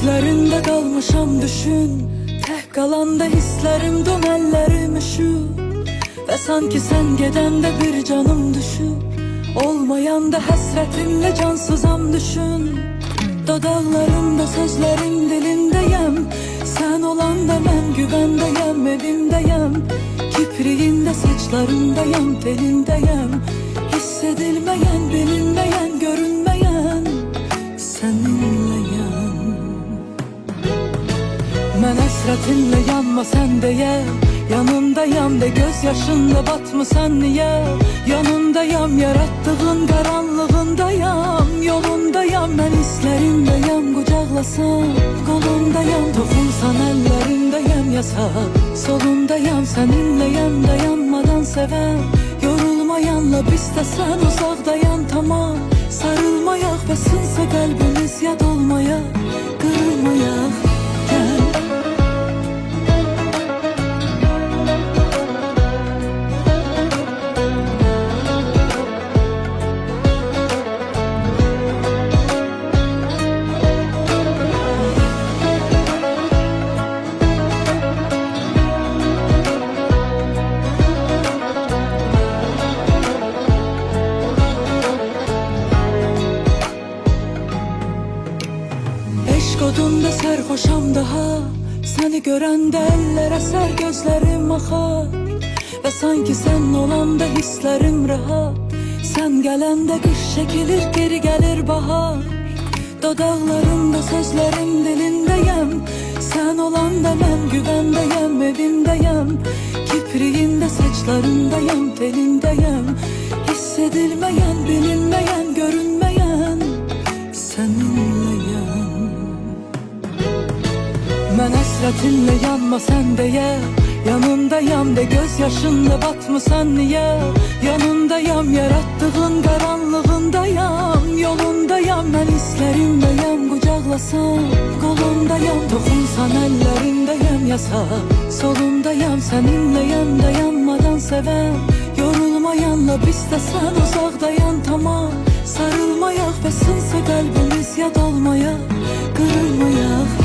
Gözlerinde kalmışam düşün, tek kalanda hislerim dön ellerim üşü. Ve sanki sen gedende bir canım düşüp, olmayan da hasretinle cansızam düşün. Dodaklarımda sözlerim dilindeyim, sen olanda ben güvendeyim evimdeyim. Kipriğinde saçlarındayım telindeyim, hissedilmeyen bilinmeyen görünmeyen seninleyim. Ben hasretinle yanma sen diye, yanındayım de gözyaşınla batma sen niye? Yanındayım yarattığın karanlığındayım, yolundayım ben hislerindeyim, kucaklasan kolundayım, dokunsan ellerindeyim yasak. Solundayım seninleyim dayanmadan seven, yorulmayanla biz de sen uzakdayan tamam. Sarılmayak ve sınsa kalbimiz yad olmaya, kırılmayak gel. Kodunda serhoşam daha, seni görende eller eser gözlerim akar. Ve sanki sen olanda hislerim rahat, sen gelende kış çekilir geri gelir bahar. Dodaklarımda sözlerim dilindeyim, sen olanda ben güvendeyim evimdeyim. Kipriğinde saçlarındayım telindeyim, hissedilmeyen bilinmeyen görünmeyen seninleyim. Ben hasretinle yanma sen diye, yanındayım de gözyaşınla batma sen niye? Yanındayım yarattığın karanlığındayım, yolundayım ben hislerindeyim, kucaklasan kolundayım, dokunsan ellerindeyim yasak. Solundayım seninleyim dayanmadan seven, yorulmayanla biz de sen uzakdayan tamam. Sarılmayak ve sınsa kalbimiz yad olmaya, kırılmayak.